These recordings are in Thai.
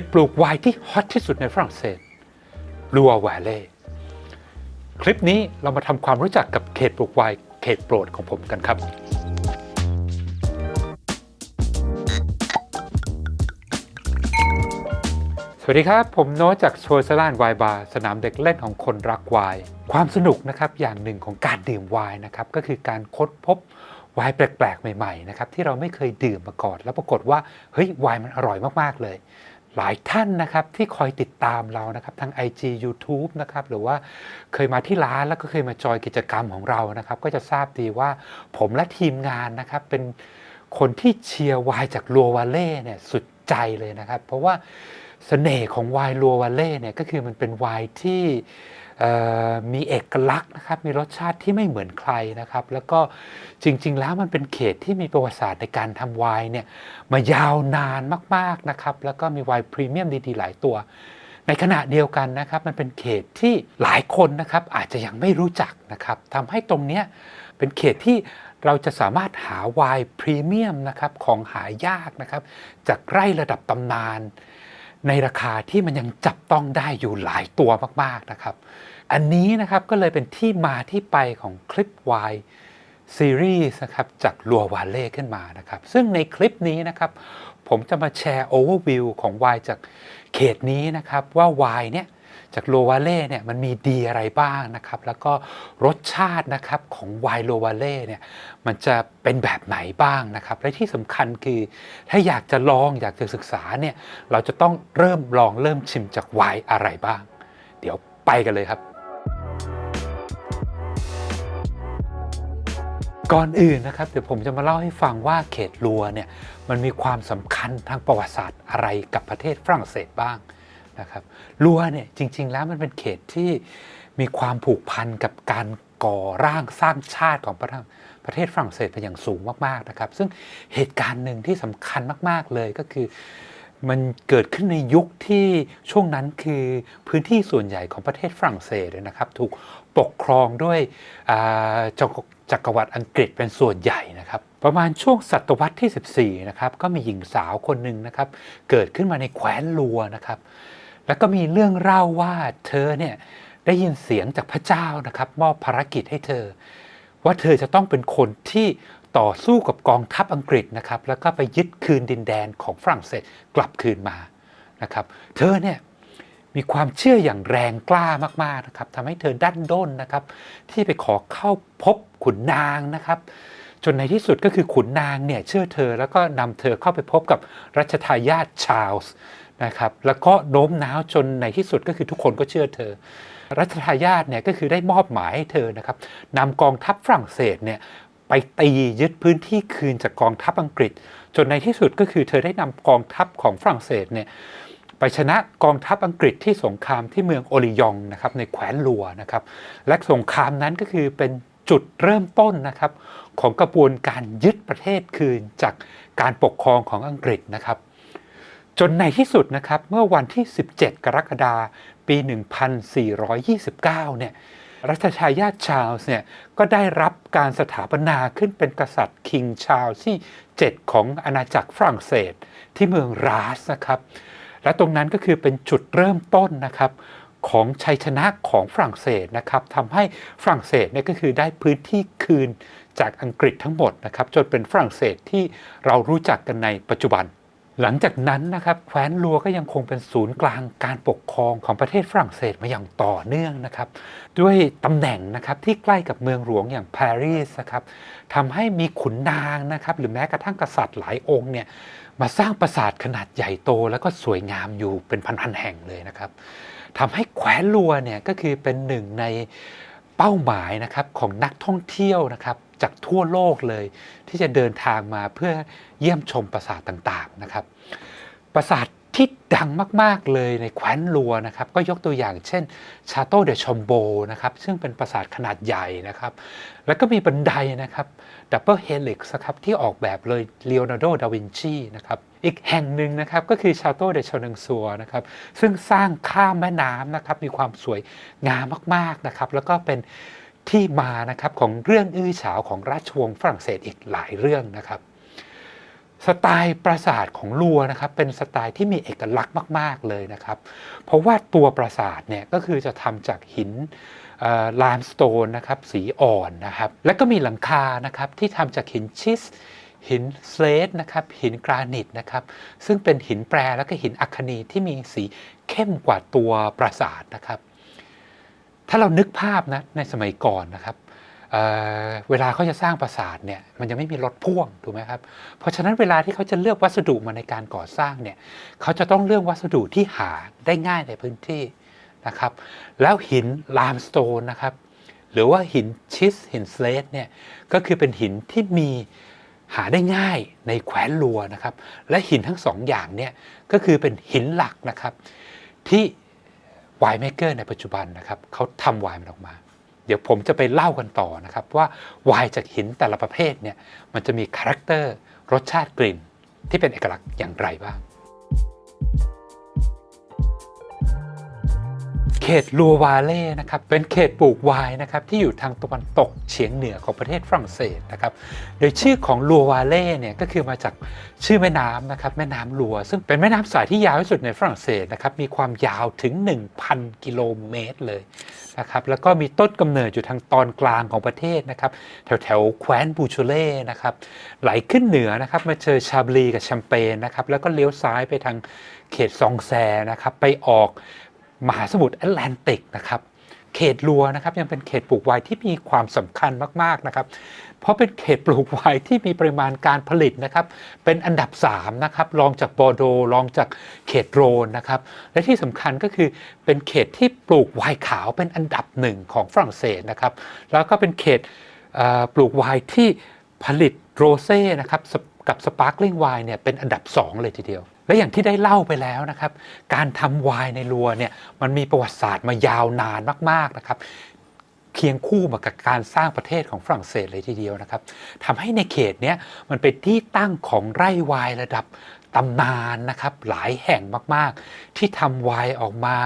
ตปลูกไวน์ที่ฮอตที่สุดในฝรั่งเศสลัวแวลเล่คลิปนี้เรามาทำความรู้จักกับเขตปลูกไวน์เขตโปรดของผมกันครับสวัสดีครับผมโน้ตจากโชยสลานไวน์บาร์สนามเด็กเล่นของคนรักไวน์ความสนุกนะครับอย่างหนึ่งของการดื่มไวน์นะครับก็คือการค้นพบไวน์แปลกๆใหม่ๆนะครับที่เราไม่เคยดื่มมาก่อนแล้วปรากฏว่าเฮ้ยไวน์มันอร่อยมากๆเลยหลายท่านนะครับที่คอยติดตามเรานะครับทาง IG YouTube นะครับหรือว่าเคยมาที่ร้านแล้วก็เคยมาจอยกิจกรรมของเรานะครับก็จะทราบดีว่าผมและทีมงานนะครับเป็นคนที่เชียร์ไวน์จากลัววาเล่เนี่ยสุดใจเลยนะครับเพราะว่าเสน่ห์ของไวน์ลัววาเล่เนี่ยก็คือมันเป็นไวน์ที่มีเอกลักษณ์นะครับมีรสชาติที่ไม่เหมือนใครนะครับแล้วก็จริงๆแล้วมันเป็นเขตที่มีประวัติศาสตร์ในการทำไวน์เนี่ยมายาวนานมากๆนะครับแล้วก็มีไวน์พรีเมียมดีๆหลายตัวในขณะเดียวกันนะครับมันเป็นเขตที่หลายคนนะครับอาจจะยังไม่รู้จักนะครับทำให้ตรงเนี้ยเป็นเขตที่เราจะสามารถหาไวน์พรีเมียมนะครับของหายากนะครับจากไร่ระดับตำนานในราคาที่มันยังจับต้องได้อยู่หลายตัวมากๆนะครับอันนี้นะครับก็เลยเป็นที่มาที่ไปของคลิปไวน์ซีรีส์นะครับจากลัววาเล่ขึ้นมานะครับซึ่งในคลิปนี้นะครับผมจะมาแชร์โอเวอร์วิวของไวน์จากเขตนี้นะครับว่าไวน์เนี่ยจากลัววาเล่เนี่ยมันมีดีอะไรบ้างนะครับแล้วก็รสชาตินะครับของไวน์ลัววาเล่เนี่ยมันจะเป็นแบบไหนบ้างนะครับและที่สำคัญคือถ้าอยากจะลองอยากจะศึกษาเนี่ยเราจะต้องเริ่มชิมจากไวน์อะไรบ้างเดี๋ยวไปกันเลยครับก่อนอื่นนะครับเดี๋ยวผมจะมาเล่าให้ฟังว่าเขตลัวเนี่ยมันมีความสำคัญทางประวัติศาสตร์อะไรกับประเทศฝรั่งเศสบ้างนะครับลัวเนี่ยจริงๆแล้วมันเป็นเขตที่มีความผูกพันกับการก่อร่างสร้างชาติของประเทศฝรั่งเศสเป็นอย่างสูงมากๆนะครับซึ่งเหตุการณ์หนึ่งที่สำคัญมากๆเลยก็คือมันเกิดขึ้นในยุคที่ช่วงนั้นคือพื้นที่ส่วนใหญ่ของประเทศฝรั่งเศสนะครับถูกปกครองด้วยจักรวรรดิอังกฤษเป็นส่วนใหญ่นะครับประมาณช่วงศตวรรษที่14นะครับก็มีหญิงสาวคนหนึ่งนะครับเกิดขึ้นมาในแคว้นลัวนะครับแล้วก็มีเรื่องเล่าว่าเธอเนี่ยได้ยินเสียงจากพระเจ้านะครับมอบภารกิจให้เธอว่าเธอจะต้องเป็นคนที่ต่อสู้กับกองทัพอังกฤษนะครับแล้วก็ไปยึดคืนดินแดนของฝรั่งเศสกลับคืนมานะครับเธอเนี่ยมีความเชื่ออย่างแรงกล้ามากๆนะครับทำให้เธอดันด้นนะครับที่ไปขอเข้าพบขุนนางนะครับจนในที่สุดก็คือขุนนางเนี่ยเชื่อเธอแล้วก็นำเธอเข้าไปพบกับรัชทายาทชาร์ลส์นะครับแล้วก็โน้มน้าวจนในที่สุดก็คือทุกคนก็เชื่อเธอรัชทายาทเนี่ยก็คือได้มอบหมายให้เธอนะครับนำกองทัพฝรั่งเศสเนี่ยไปตียึดพื้นที่คืนจากกองทัพอังกฤษจนในที่สุดก็คือเธอได้นำกองทัพของฝรั่งเศสเนี่ยไปชนะกองทัพอังกฤษที่สงครามที่เมืองโอริยองนะครับในแคว้นลัวนะครับและสงครามนั้นก็คือเป็นจุดเริ่มต้นนะครับของกระบวนการยึดประเทศคืนจากการปกครองของอังกฤษนะครับจนในที่สุดนะครับเมื่อวันที่17กรกฎาคมปี1429เนี่ยรัชทายาทชาร์ลส์เนี่ยก็ได้รับการสถาปนาขึ้นเป็นกษัตริย์คิงชาร์ลส์ที่7ของอาณาจักรฝรั่งเศสที่เมืองราสนะครับและตรงนั้นก็คือเป็นจุดเริ่มต้นนะครับของชัยชนะของฝรั่งเศสนะครับทำให้ฝรั่งเศสเนี่ยก็คือได้พื้นที่คืนจากอังกฤษทั้งหมดนะครับจนเป็นฝรั่งเศสที่เรารู้จักกันในปัจจุบันหลังจากนั้นนะครับแคว้นลัวก็ยังคงเป็นศูนย์กลางการปกครองของประเทศฝรั่งเศสมาอย่างต่อเนื่องนะครับด้วยตำแหน่งนะครับที่ใกล้กับเมืองหลวงอย่างปารีสนะครับทำให้มีขุนนางนะครับหรือแม้กระทั่งกษัตริย์หลายองค์เนี่ยมาสร้างปราสาทขนาดใหญ่โตแล้วก็สวยงามอยู่เป็นพันๆแห่งเลยนะครับทำให้แคว้นลัวเนี่ยก็คือเป็นหนึ่งในเป้าหมายนะครับของนักท่องเที่ยวนะครับจากทั่วโลกเลยที่จะเดินทางมาเพื่อเยี่ยมชมปราสาทต่างๆนะครับปราสาทที่ดังมากๆเลยในแคว้นลัวนะครับก็ยกตัวอย่างเช่นชาโตเดชอมโบนะครับซึ่งเป็นปราสาทขนาดใหญ่นะครับแล้วก็มีบันไดนะครับดับเบิลเฮลิกซ์นะครับที่ออกแบบเลยเลโอนาร์โด ดาวินชีนะครับอีกแห่งหนึ่งนะครับก็คือชาโตเดชอนังซัวนะครับซึ่งสร้างข้ามแม่น้ำนะครับมีความสวยงามมากๆนะครับแล้วก็เป็นที่มานะครับของเรื่องอื้อฉาวของราชวงศ์ฝรั่งเศสอีกหลายเรื่องนะครับ สไตล์ปราสาทของลัวนะครับเป็นสไตล์ที่มีเอกลักษณ์มากๆเลยนะครับเพราะว่าตัวปราสาทเนี่ยก็คือจะทำจากหินไลม์สโตนนะครับสีอ่อนนะครับและก็มีหลังคานะครับที่ทำจากหินชิสหินสเลทนะครับหินกรานิตนะครับซึ่งเป็นหินแปรแล้วก็หินอัคนีที่มีสีเข้มกว่าตัวปราสาทนะครับถ้าเรานึกภาพนะในสมัยก่อนนะครับเวลาเขาจะสร้างปราสาทเนี่ยมันจะไม่มีรถพ่วงถูกไหมครับเพราะฉะนั้นเวลาที่เขาจะเลือกวัสดุมาในการก่อสร้างเนี่ยเขาจะต้องเลือกวัสดุที่หาได้ง่ายในพื้นที่นะครับแล้วหินไลม์สโตนนะครับหรือว่าหินชิสหินสเลทเนี่ยก็คือเป็นหินที่มีหาได้ง่ายในแคว้นลัวนะครับและหินทั้งสองอย่างเนี่ยก็คือเป็นหินหลักนะครับที่ไวน์เมเกอร์ในปัจจุบันนะครับเขาทำไวน์มันออกมาเดี๋ยวผมจะไปเล่ากันต่อนะครับว่าไวน์จากหินแต่ละประเภทเนี่ยมันจะมีคาแรคเตอร์รสชาติกลิ่นที่เป็นเอกลักษณ์อย่างไรบ้างเขตลัววาเล่นะครับเป็นเขตปลูกไวน์นะครับที่อยู่ทางตะวันตกเฉียงเหนือของประเทศฝรั่งเศสนะครับโดยชื่อของลัววาเล่เนี่ยก็คือมาจากชื่อแม่น้ำนะครับแม่น้ำลัวซึ่งเป็นแม่น้ำสายที่ยาวที่สุดในฝรั่งเศสนะครับมีความยาวถึง 1,000 กิโลเมตรเลยนะครับแล้วก็มีต้นกำเนิดอยู่ทางตอนกลางของประเทศนะครับแถวแคว้นบูชูเล่นะครับไหลขึ้นเหนือนะครับมาเจอชาบลีกับแชมเปญนะครับแล้วก็เลี้ยวซ้ายไปทางเขตซองแซนะครับไปออกมหาสมุทรแอตแลนติกนะครับเขตลัวนะครับยังเป็นเขตปลูกไวน์ที่มีความสำคัญมากๆนะครับเพราะเป็นเขตปลูกไวน์ที่มีปริมาณการผลิตนะครับเป็นอันดับ3นะครับรองจากบอร์โดรองจากเขตโรนนะครับและที่สำคัญก็คือเป็นเขตที่ปลูกไวน์ขาวเป็นอันดับ1ของฝรั่งเศสนะครับแล้วก็เป็นเขตปลูกไวน์ที่ผลิตโรเซ่นะครับกับสปาร์คลิงไวน์เนี่ยเป็นอันดับ2เลยทีเดียวและอย่างที่ได้เล่าไปแล้วนะครับการทำไวน์ในลัวเนี่ยมันมีประวัติศาสตร์มายาวนานมากๆนะครับเคียงคู่มากับการสร้างประเทศของฝรั่งเศสเลยทีเดียวนะครับทำให้ในเขตนี้มันเป็นที่ตั้งของไร่ไวน์ระดับตำนานนะครับหลายแห่งมากๆที่ทำไวน์ออกมา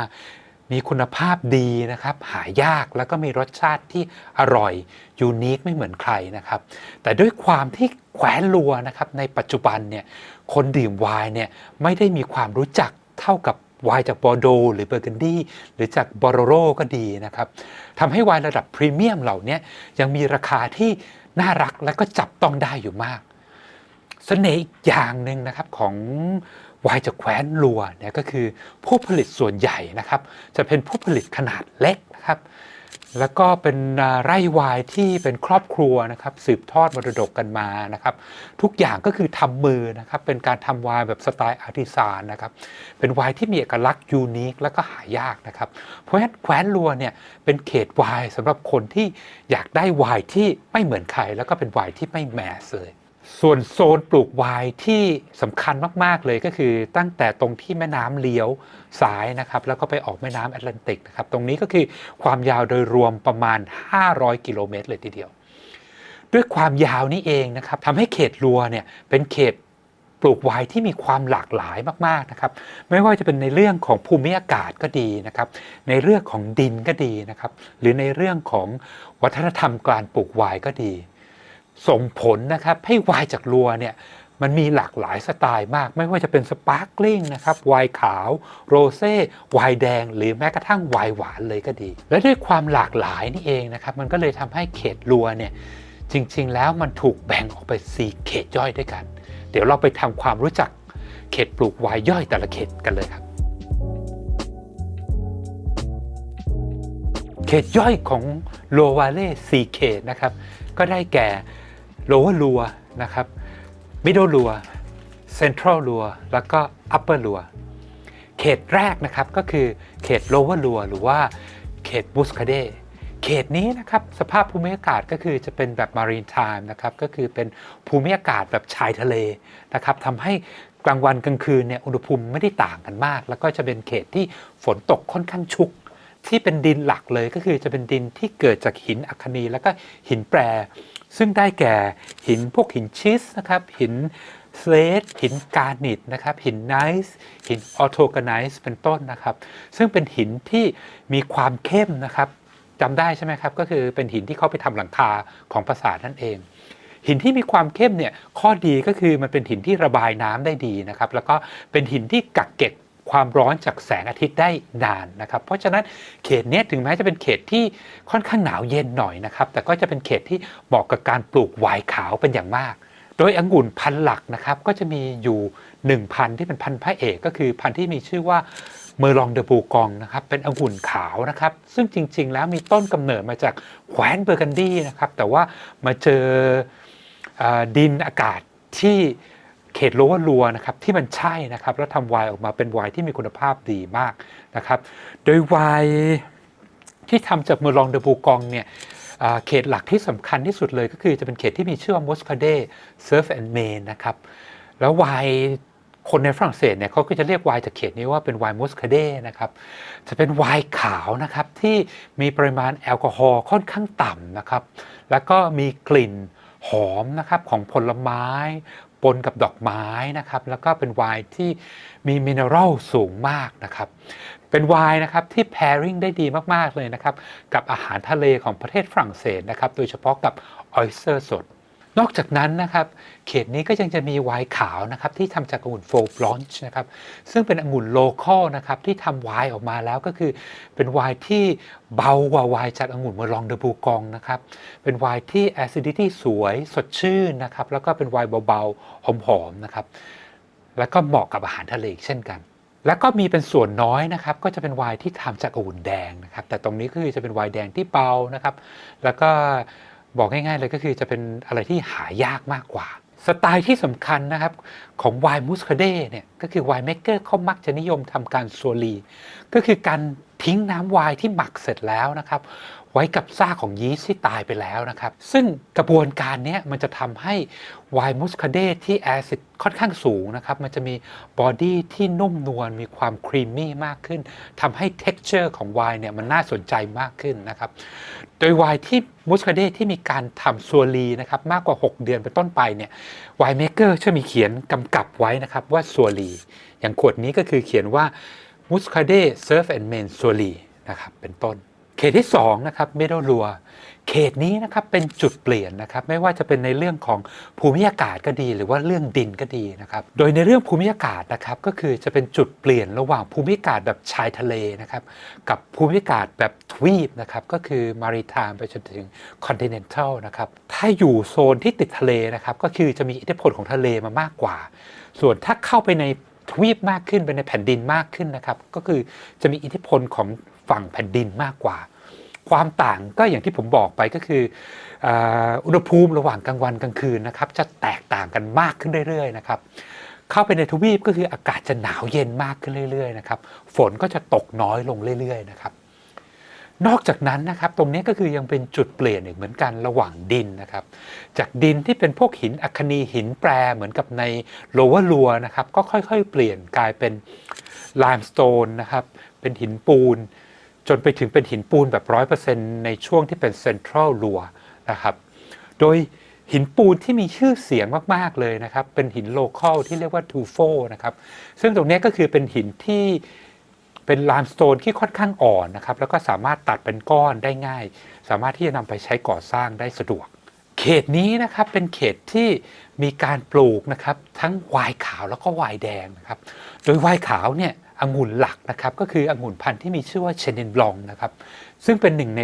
มีคุณภาพดีนะครับหายากแล้วก็มีรสชาติที่อร่อยยูนิคไม่เหมือนใครนะครับแต่ด้วยความที่แคว้นลัวนะครับในปัจจุบันเนี่ยคนดื่มไวน์เนี่ยไม่ได้มีความรู้จักเท่ากับไวน์จากบอร์โดหรือเบอร์กันดีหรือจากบอโรโรก็ดีนะครับทำให้ไวน์ระดับพรีเมียมเหล่านี้ยังมีราคาที่น่ารักและก็จับต้องได้อยู่มากเสน่ห์อีกอย่างหนึ่งนะครับของไวน์จากแคว้นลัวเนี่ยก็คือผู้ผลิตส่วนใหญ่นะครับจะเป็นผู้ผลิตขนาดเล็กนะครับแล้วก็เป็นไร่ไวน์ที่เป็นครอบครัวนะครับสืบทอดมรดกกันมานะครับทุกอย่างก็คือทำมือนะครับเป็นการทำไวน์แบบสไตล์อาร์ติซานนะครับเป็นไวน์ที่มีเอกลักษณ์ยูนิคและก็หายากนะครับเพราะฉะนั้นแคว้นลัวเนี่ยเป็นเขตไวน์สำหรับคนที่อยากได้ไวน์ที่ไม่เหมือนใครแล้วก็เป็นไวน์ที่ไม่แมสเลยส่วนโซนปลูกไวน์ที่สำคัญมากๆเลยก็คือตั้งแต่ตรงที่แม่น้ำเลี้ยวซ้ายนะครับแล้วก็ไปออกแม่น้ำแอตแลนติกนะครับตรงนี้ก็คือความยาวโดยรวมประมาณ500 กิโลเมตรเลยทีเดียวด้วยความยาวนี้เองนะครับทำให้เขตลัวเนี่ยเป็นเขตปลูกไวน์ที่มีความหลากหลายมากๆนะครับไม่ว่าจะเป็นในเรื่องของภูมิอากาศก็ดีนะครับในเรื่องของดินก็ดีนะครับหรือในเรื่องของวัฒนธรรมการปลูกไวน์ก็ดีส่งผลนะครับให้ไวน์จากลัวเนี่ยมันมีหลากหลายสไตล์มากไม่ว่าจะเป็นสปาร์คลิงนะครับไวน์ขาวโรเซ่ไวน์แดงหรือแม้กระทั่งไวน์หวานเลยก็ดีและด้วยความหลากหลายนี่เองนะครับมันก็เลยทำให้เขตลัวเนี่ยจริงๆแล้วมันถูกแบ่งออกไป4เขตย่อยด้วยกันเดี๋ยวเราไปทำความรู้จักเขตปลูกไวน์ย่อยแต่ละเขตกันเลยครับเขตย่อยของลัววาเล่4เขตนะครับก็ได้แก่โลเวอร์ลัวนะครับมิดเดิลลัวเซ็นทรัลลัวแล้วก็อัปเปอร์ลัวเขตแรกนะครับก็คือเขตโลเวอร์ลัวหรือว่าเขตบุสคาเดเขตนี้นะครับสภาพภูมิอากาศก็คือจะเป็นแบบมารีนไทม์นะครับก็คือเป็นภูมิอากาศแบบชายทะเลนะครับทำให้กลางวันกลางคืนเนี่ยอุณหภูมิไม่ได้ต่างกันมากแล้วก็จะเป็นเขตที่ฝนตกค่อนข้างชุกที่เป็นดินหลักเลยก็คือจะเป็นดินที่เกิดจากหินอัคนีแล้วก็หินแปรซึ่งได้แก่หินพวกหินชิสนะครับหินสเลทหินกานิตนะครับหินไนซ์หินออโทกาไนซ์เป็นต้นนะครับซึ่งเป็นหินที่มีความเข้มนะครับจำได้ใช่ไหมครับก็คือเป็นหินที่เขาไปทำหลังคาของปราสาทนั่นเอง หินที่มีความเข้มเนี่ยข้อดีก็คือมันเป็นหินที่ระบายน้ำได้ดีนะครับแล้วก็เป็นหินที่กักเก็บความร้อนจากแสงอาทิตย์ได้นานนะครับเพราะฉะนั้นเขตนี้ถึงแม้จะเป็นเขตที่ค่อนข้างหนาวเย็นหน่อยนะครับแต่ก็จะเป็นเขตที่เหมาะกับการปลูกไวน์ขาวเป็นอย่างมากโดยองุ่นพันธุ์หลักนะครับก็จะมีอยู่1 พันธุ์ที่เป็นพันธุ์พระเอกก็คือพันธุ์ที่มีชื่อว่าเมอร์ลองเดอบูกองนะครับเป็นองุ่นขาวนะครับซึ่งจริงๆแล้วมีต้นกำเนิดมาจากแคว้นเบอร์กันดีนะครับแต่ว่ามาเจอดินอากาศที่เขตโลวาลัวนะครับที่มันใช่นะครับแล้วทำไวน์ออกมาเป็นไวน์ที่มีคุณภาพดีมากนะครับโดยไวน์ที่ทำจากเมอร์ลองเดอบูกองเนี่ยเขตหลักที่สำคัญที่สุดเลยก็คือจะเป็นเขตที่มีชื่อว่ามอสคาเดเซิร์ฟแอนด์เมนนะครับแล้วไวน์คนในฝรั่งเศสเนี่ยเขาก็จะเรียกไวน์จากเขตนี้ว่าเป็นไวน์มอสคาเดนะครับจะเป็นไวน์ขาวนะครับที่มีปริมาณแอลกอฮอล์ค่อนข้างต่ำนะครับแล้วก็มีกลิ่นหอมนะครับของผลไม้ปนกับดอกไม้นะครับแล้วก็เป็นไวน์ที่มีมินเนอรัลสูงมากนะครับเป็นไวน์นะครับที่ pairing ได้ดีมากๆเลยนะครับกับอาหารทะเลของประเทศฝรั่งเศสนะครับโดยเฉพาะกับออยสเตอร์สดนอกจากนั้นนะครับเขตนี้ก็ยังจะมีไวน์ขาวนะครับที่ทำจากองุ่นโฟลบลอนช์นะครับซึ่งเป็นองุ่นโลคอลนะครับที่ทำไวน์ออกมาแล้วก็คือเป็นไวน์ที่เบากว่าไวน์จากองุ่นเมอร์ลองเดอบูกองนะครับเป็นไวน์ที่ acidity สวยสดชื่นนะครับแล้วก็เป็นไวน์เบาๆหอมๆนะครับแล้วก็เหมาะกับอาหารทะเลเช่นกันแล้วก็มีเป็นส่วนน้อยนะครับก็จะเป็นไวน์ที่ทำจากองุ่นแดงนะครับแต่ตรงนี้ก็คือจะเป็นไวน์แดงที่เบานะครับแล้วก็บอกง่ายๆเลยก็คือจะเป็นอะไรที่หายากมากกว่าสไตล์ที่สำคัญนะครับของไวน์มูสคาเดเนี่ยก็คือไวน์เมกเกอร์เขามักจะนิยมทำการซัวลีก็คือการทิ้งน้ำไวน์ที่หมักเสร็จแล้วนะครับไว้กับซากของยีสต์ที่ตายไปแล้วนะครับซึ่งกระบวนการนี้มันจะทำให้ไวน์มูสคาเดที่แอซิดค่อนข้างสูงนะครับมันจะมีบอดี้ที่นุ่มนวลมีความครีมมี่มากขึ้นทำให้ texture ของไวน์เนี่ยมันน่าสนใจมากขึ้นนะครับโดยไวน์ที่มูสคาเดที่มีการทำซัวลีนะครับมากกว่า6 เดือนเป็นต้นไปเนี่ยไวน์เมกเกอร์จะมีเขียนกำกับไว้นะครับว่าซัวลีอย่างขวดนี้ก็คือเขียนว่ามูสคาเดเซิร์ฟแอนด์เมนซัวลีนะครับเป็นต้นเขตที่2นะครับเมโดลัวเขตนี้นะครับเป็นจุดเปลี่ยนนะครับไม่ว่าจะเป็นในเรื่องของภูมิอากาศก็ดีหรือว่าเรื่องดินก็ดีนะครับโดยในเรื่องภูมิอากาศนะครับก็คือจะเป็นจุดเปลี่ยนระหว่างภูมิอากาศแบบชายทะเลนะครับกับภูมิอากาศแบบทวีปนะครับก็คือมาริไทม์ไปจนถึงคอนติเนนทัลนะครับถ้าอยู่โซนที่ติดทะเลนะครับก็คือจะมีอิทธิพลของทะเลมามากกว่าส่วนถ้าเข้าไปในทวีปมากขึ้นไปในแผ่นดินมากขึ้นนะครับก็คือจะมีอิทธิพลของฝั่งแผ่นดินมากกว่าความต่างก็อย่างที่ผมบอกไปก็คืออุณหภูมิระหว่างกลางวันกลางคืนนะครับจะแตกต่างกันมากขึ้นเรื่อยๆนะครับเข้าไปในทวีปก็คืออากาศจะหนาวเย็นมากขึ้นเรื่อยๆนะครับฝนก็จะตกน้อยลงเรื่อยๆนะครับนอกจากนั้นนะครับตรงนี้ก็คือยังเป็นจุดเปลี่ยนอีกเหมือนกันระหว่างดินนะครับจากดินที่เป็นพวกหินอัคนีหินแปรเหมือนกับในโลวาลัวนะครับก็ค่อยๆเปลี่ยนกลายเป็นไลม์สโตนนะครับเป็นหินปูนจนไปถึงเป็นหินปูนแบบ 100% ในช่วงที่เป็นเซ็นทรัลลัวนะครับโดยหินปูนที่มีชื่อเสียงมากๆเลยนะครับเป็นหินโลคอลที่เรียกว่าทูโฟนะครับซึ่งตรงนี้ก็คือเป็นหินที่เป็นไลม์สโตนที่ค่อนข้างอ่อนนะครับแล้วก็สามารถตัดเป็นก้อนได้ง่ายสามารถที่จะนำไปใช้ก่อสร้างได้สะดวกเขตนี้นะครับเป็นเขตที่มีการปลูกนะครับทั้งไวน์ขาวแล้วก็ไวน์แดงนะครับโดยไวน์ขาวเนี่ยองุ่นหลักนะครับก็คือองุ่นพันธุ์ที่มีชื่อว่าเชนินบลองนะครับซึ่งเป็นหนึ่งใน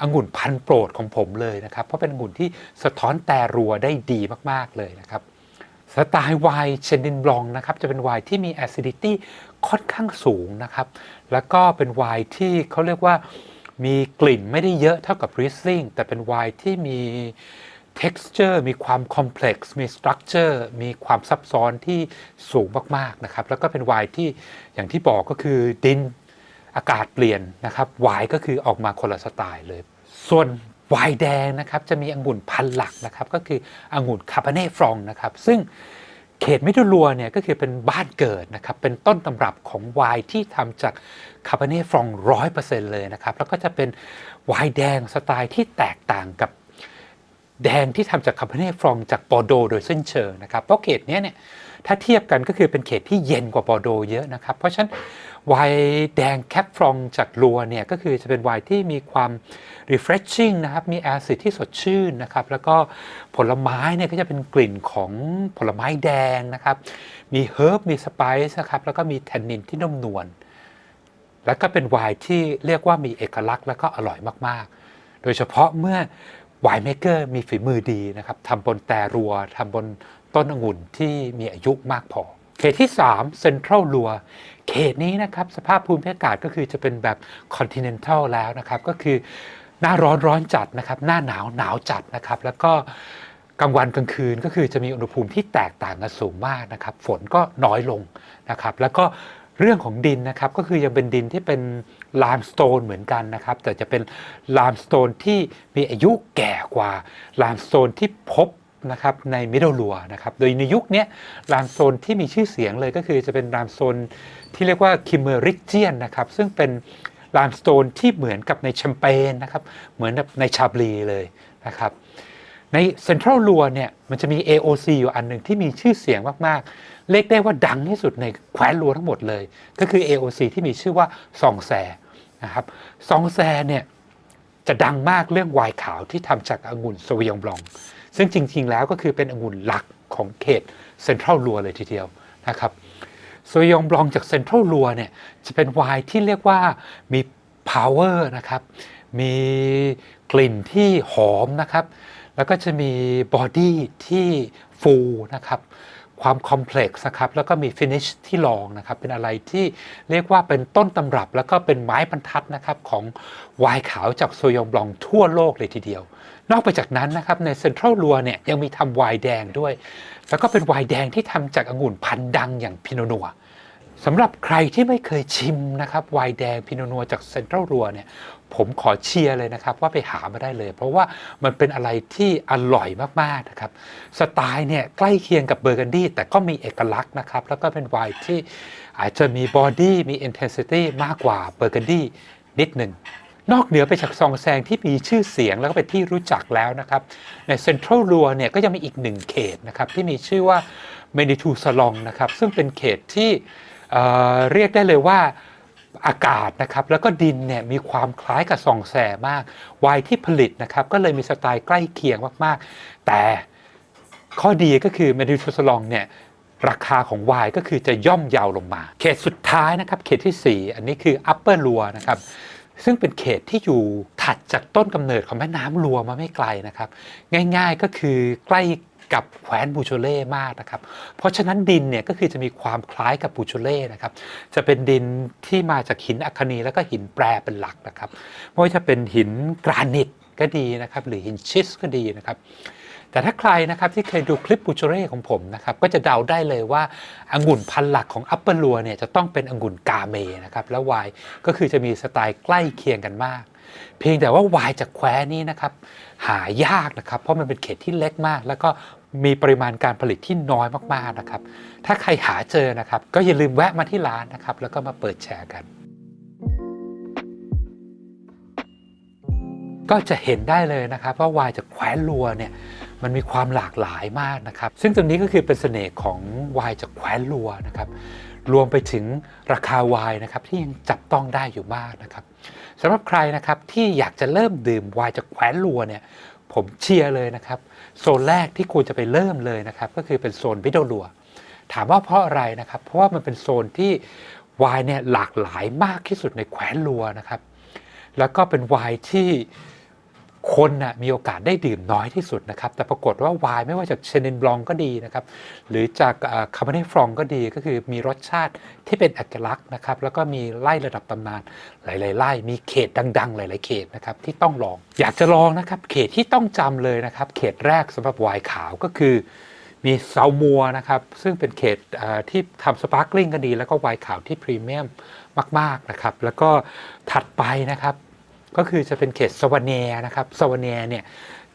องุ่นพันธุ์โปรดของผมเลยนะครับเพราะเป็นองุ่นที่สะท้อนแต่รัวได้ดีมากๆเลยนะครับสไตล์ไวน์เชนินบลองนะครับจะเป็นไวน์ที่มี acidity ค่อนข้างสูงนะครับแล้วก็เป็นไวน์ที่เขาเรียกว่ามีกลิ่นไม่ได้เยอะเท่ากับ Riesling แต่เป็นไวน์ที่มีtexture มีความ complex มี structure มีความซับซ้อนที่สูงมากๆนะครับแล้วก็เป็นไวน์ที่อย่างที่บอกก็คือดินอากาศเปลี่ยนนะครับไวน์ก็คือออกมาคนละสไตล์เลยส่วนไวน์แดงนะครับจะมีองุ่นพันธุ์หลักนะครับก็คือองุ่นคาร์บาเน่ฟรองนะครับซึ่งเขตเมโดลัวเนี่ยก็คือเป็นบ้านเกิดนะครับเป็นต้นตำรับของไวน์ที่ทำจากคาร์บาเน่ฟรอง 100% เลยนะครับแล้วก็จะเป็นไวน์แดงสไตล์ที่แตกต่างกับแดงที่ทำจากคาร์บาเน่ฟรองจากบอร์โดโดยสิ้นเชิงนะครับเพราะเขตนี้เนี่ยถ้าเทียบกันก็คือเป็นเขตที่เย็นกว่าบอร์โดเยอะนะครับเพราะฉะนั้น ไวน์แดงแคปฟรองจากลัวเนี่ยก็คือจะเป็นไวน์ที่มีความ refreshing นะครับมีแอซิดที่สดชื่นนะครับแล้วก็ผลไม้เนี่ยก็จะเป็นกลิ่นของผลไม้แดงนะครับมีเฮิร์บมีสไปซ์นะครับแล้วก็มีแทนนินที่นุ่มนวลแล้วก็เป็นไวน์ที่เรียกว่ามีเอกลักษณ์แล้วก็อร่อยมากๆโดยเฉพาะเมื่อไวน์เมเกอร์มีฝีมือดีนะครับทำบนแต่รัวทำบนต้นองุ่นที่มีอายุมากพอเขตที่3 Central ลัวเขตนี้นะครับสภาพภูมิอากาศก็คือจะเป็นแบบ Continental แล้วนะครับก็คือหน้าร้อนร้อนจัดนะครับหน้าหนาวหนาวจัดนะครับแล้วก็กลางวันกลางคืนก็คือจะมีอุณหภูมิที่แตกต่างกันสูงมากนะครับฝนก็น้อยลงนะครับแล้วก็เรื่องของดินนะครับก็คือยังเป็นดินที่เป็นไลม์สโตนเหมือนกันนะครับแต่จะเป็นไลม์สโตนที่มีอายุแก่กว่าไลม์สโตนที่พบนะครับในมิดเดิลลัวนะครับโดยในยุคนี้ไลม์สโตนที่มีชื่อเสียงเลยก็คือจะเป็นไลม์สโตนที่เรียกว่าคิมเมอริกเจียนนะครับซึ่งเป็นไลม์สโตนที่เหมือนกับในแชมเปญนะครับเหมือนในชาบลีเลยนะครับในเซ็นทรัลลัวเนี่ยมันจะมี AOC อยู่อันหนึ่งที่มีชื่อเสียงมากๆเรียกได้ว่าดังที่สุดในแคว้นลัวทั้งหมดเลยก็คือ AOC ที่มีชื่อว่าซองแซนะครับซองแซเนี่ยจะดังมากเรื่องไวน์ขาวที่ทำจากองุ่นโซวิยองบลองซึ่งจริงๆแล้วก็คือเป็นองุ่นหลักของเขตเซ็นทรัลลัวเลยทีเดียวนะครับโซวิยองบลองจากเซ็นทรัลลัวเนี่ยจะเป็นไวน์ที่เรียกว่ามี power นะครับมีกลิ่นที่หอมนะครับแล้วก็จะมีบอดี้ที่ฟูนะครับความคอมเพล็กซ์นะครับแล้วก็มีฟินิชที่ลองนะครับเป็นอะไรที่เรียกว่าเป็นต้นตำรับแล้วก็เป็นไม้บรรทัดนะครับของไวน์ขาวจากโซยองบลองทั่วโลกเลยทีเดียวนอกไปจากนั้นนะครับในเซ็นทรัลลัวเนี่ยยังมีทำไวน์แดงด้วยแล้วก็เป็นไวน์แดงที่ทำจากองุ่นพันธุ์ดังอย่างพิโนนัวสำหรับใครที่ไม่เคยชิมนะครับไวน์แดงพิโนนัวจากเซ็นทรัลลัวเนี่ยผมขอเชียร์เลยนะครับว่าไปหามาได้เลยเพราะว่ามันเป็นอะไรที่อร่อยมากๆนะครับสไตล์เนี่ยใกล้เคียงกับเบอร์กันดี้แต่ก็มีเอกลักษณ์นะครับแล้วก็เป็นไวน์ที่อาจจะมีบอดี้มีอินเทนซิตี้มากกว่าเบอร์กันดี้นิดหนึ่งนอกเหนือไปจากซองแซงที่มีชื่อเสียงแล้วก็เป็นที่รู้จักแล้วนะครับในเซ็นทรัลลัวเนี่ยก็ยังมีอีกหนึ่งเขตนะครับที่มีชื่อว่าเมนิทูซาลองนะครับซึ่งเป็นเขตที่เรียกได้เลยว่าอากาศนะครับแล้วก็ดินเนี่ยมีความคล้ายกับซองแซมากไวน์ที่ผลิตนะครับก็เลยมีสไตล์ใกล้เคียงมากๆแต่ข้อดีก็คือเมดิทูซาลองเนี่ยราคาของไวน์ก็คือจะย่อมเยาวลงมาเขตสุดท้ายนะครับเขตที่4อันนี้คืออัปเปอร์ลัวนะครับซึ่งเป็นเขตที่อยู่ถัดจากต้นกำเนิดของแม่น้ำลัวมาไม่ไกลนะครับง่ายๆก็คือใกล้กับแคว้นบูโชเล่มากนะครับเพราะฉะนั้นดินเนี่ยก็คือจะมีความคล้ายกับบูโชเล่นะครับจะเป็นดินที่มาจากหินอัคนีแล้วก็หินแปรเป็นหลักนะครับไม่ว่าจะเป็นหินกรานิตก็ดีนะครับหรือหินชิสก็ดีนะครับแต่ถ้าใครนะครับที่เคยดูคลิปบูโชเล่ของผมนะครับก็จะเดาได้เลยว่าองุ่นพันธุ์หลักของอัปเปอร์ลัวเนี่ยจะต้องเป็นองุ่นกาเมนะครับแล้วไวน์ก็คือจะมีสไตล์ใกล้เคียงกันมากเพียงแต่ว่าไวน์จากแคว้นนี้นะครับหายากนะครับเพราะมันเป็นเขตที่เล็กมากแล้วก็มีปริมาณการผลิตที่น้อยมากๆนะครับถ้าใครหาเจอนะครับก็อย่าลืมแวะมาที่ร้านนะครับแล้วก็มาเปิดแชร์กันก็จะเห็นได้เลยนะครับว่าไวน์จากแคว้นลัวเนี่ยมันมีความหลากหลายมากนะครับซึ่งตรงนี้ก็คือเป็นเสน่ห์ของไวน์จากแคว้นลัวนะครับรวมไปถึงราคาไวน์นะครับที่ยังจับต้องได้อยู่มากนะครับสำหรับใครนะครับที่อยากจะเริ่มดื่มไวน์จากแคว้นลัวเนี่ยผมเชียร์เลยนะครับโซนแรกที่ควรจะไปเริ่มเลยนะครับก็คือเป็นโซนมิดเดิลลัวถามว่าเพราะอะไรนะครับเพราะว่ามันเป็นโซนที่ไวน์เนี่ยหลากหลายมากที่สุดในแคว้นลัวนะครับแล้วก็เป็นไวน์ที่คนนะมีโอกาสได้ดื่มน้อยที่สุดนะครับแต่ปรากฏว่าไวน์ไม่ว่าจากเชนินบลองก็ดีนะครับหรือจากคาร์เบเนตฟรองก็ดีก็คือมีรสชาติที่เป็นเอกลักษณ์นะครับแล้วก็มีไล่ระดับตำนานหลายๆไล่มีเขตดังๆหลายๆเขตนะครับที่ต้องลองอยากจะลองนะครับเขตที่ต้องจำเลยนะครับเขตแรกสำหรับไวน์ขาวก็คือมีซาวมัวนะครับซึ่งเป็นเขตที่ทำสปาร์คลิ่งก็ดีแล้วก็ไวน์ขาวที่พรีเมียมมากๆนะครับแล้วก็ถัดไปนะครับก็คือจะเป็นเขตสวาเนียนะครับสวาเนียเนี่ย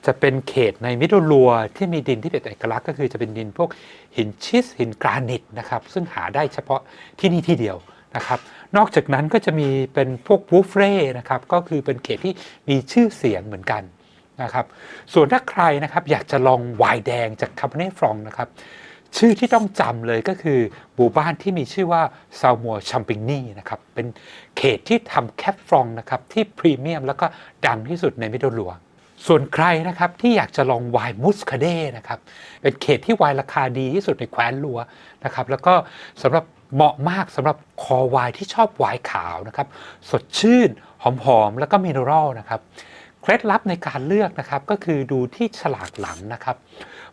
จะเป็นเขตในมิดเดิลลัวที่มีดินที่เป็นเอกลักษณ์ก็คือจะเป็นดินพวกหินชิสหินกรานิตนะครับซึ่งหาได้เฉพาะที่นี่ที่เดียวนะครับนอกจากนั้นก็จะมีเป็นพวกวูฟเร่นะครับก็คือเป็นเขตที่มีชื่อเสียงเหมือนกันนะครับส่วนถ้าใครนะครับอยากจะลองไวน์แดงจากคาร์เบเนตฟรองนะครับ ชื่อที่ต้องจำเลยก็คือหมู่บ้านที่มีชื่อว่าซาวมัวชัมปิงนีนะครับเป็นเขตที่ทำแคปฟรองนะครับที่พรีเมียมแล้วก็ดังที่สุดในเมโดลัวส่วนใครนะครับที่อยากจะลองไวน์มุสคาเด้นะครับเป็นเขตที่ไวน์ราคาดีที่สุดในแคว้นลัวนะครับแล้วก็สำหรับเหมาะมากสำหรับคอไวน์ที่ชอบไวน์ขาวนะครับสดชื่นหอมๆแล้วก็มิเนอรัลนะครับเคล็ดลับในการเลือกนะครับก็คือดูที่ฉลากหลังนะครับ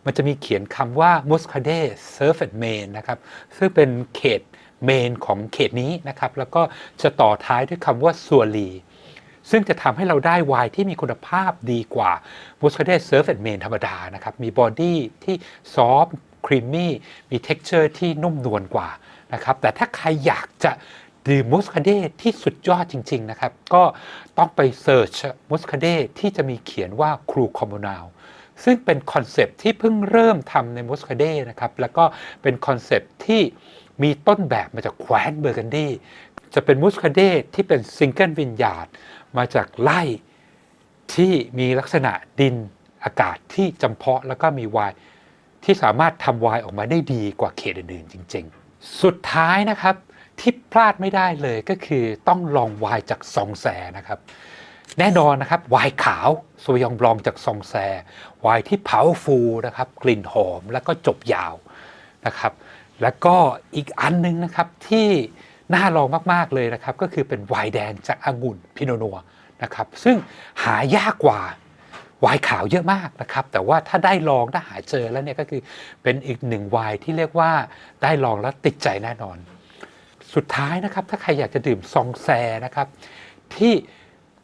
มันจะมีเขียนคำว่า Muscadet Serve and Main นะครับซึ่งเป็นเขตเมนของเขตนี้นะครับแล้วก็จะต่อท้ายด้วยคำว่าซัวลีซึ่งจะทำให้เราได้ไวน์ที่มีคุณภาพดีกว่า Muscadet Serve and Main ธรรมดานะครับมีบอดี้ที่ซอฟต์ครีมมี่มี texture ที่นุ่มนวลกว่านะครับแต่ถ้าใครอยากจะดื่มมุสคาเด้ที่สุดยอดจริงๆนะครับก็ต้องไปเสิร์ชมุสคาเด้ที่จะมีเขียนว่าครูคอมมูนาวซึ่งเป็นคอนเซปต์ที่เพิ่งเริ่มทำในมุสคาเด้นะครับแล้วก็เป็นคอนเซปต์ที่มีต้นแบบมาจากแคว้นเบอร์กันดีจะเป็นมุสคาเด้ที่เป็นซิงเกิลวินยาร์ดมาจากไร่ที่มีลักษณะดินอากาศที่จำเพาะแล้วก็มีไวน์ที่สามารถทำไวน์ออกมาได้ดีกว่าเขตอื่นๆจริงๆสุดท้ายนะครับที่พลาดไม่ได้เลยก็คือต้องลองไวน์จากซองแซนะครับแน่นอนนะครับไวน์ขาวโซยองบลองจากซองแซไวน์ที่พาวฟูลนะครับกลิ่นหอมแล้วก็จบยาวนะครับแล้วก็อีกอันนึงนะครับที่น่าลองมากๆเลยนะครับก็คือเป็นไวน์แดงจากองุ่นพิโนนัวนะครับซึ่งหายากกว่าไวน์ขาวเยอะมากนะครับแต่ว่าถ้าได้ลองถ้าหาเจอแล้วเนี่ยก็คือเป็นอีกหนึ่งไวน์ที่เรียกว่าได้ลองแล้วติดใจแน่นอนสุดท้ายนะครับถ้าใครอยากจะดื่มซองแซนะครับที่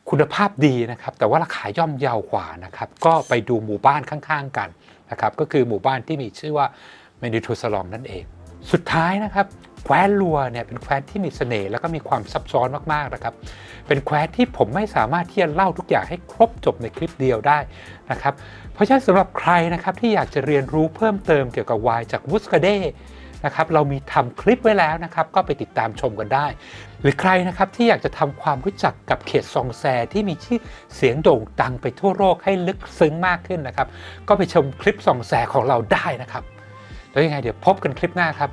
คุณภาพดีนะครับแต่ว่าราคาย่อมเยาวกว่านะครับก็ไปดูหมู่บ้านข้างๆกันนะครับก็คือหมู่บ้านที่มีชื่อว่าเมดิทูซาลองนั่นเองสุดท้ายนะครับแคว้นลัวเนี่ยเป็นแคว้นที่มีเสน่ห์แล้วก็มีความซับซ้อนมากๆนะครับเป็นแคว้นที่ผมไม่สามารถที่จะเล่าทุกอย่างให้ครบจบในคลิปเดียวได้นะครับเพราะฉะนั้นสำหรับใครนะครับที่อยากจะเรียนรู้เพิ่มเติมเกี่ยวกับไวน์จากมุสคาเด้นะครับเรามีทำคลิปไว้แล้วนะครับก็ไปติดตามชมกันได้หรือใครนะครับที่อยากจะทำความรู้จักกับเขตซองแซที่มีชื่อเสียงโด่งดังไปทั่วโลกให้ลึกซึ้งมากขึ้นนะครับก็ไปชมคลิปซองแซของเราได้นะครับแล้วยังไงเดี๋ยวพบกันคลิปหน้าครับ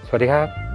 สวัสดีครับ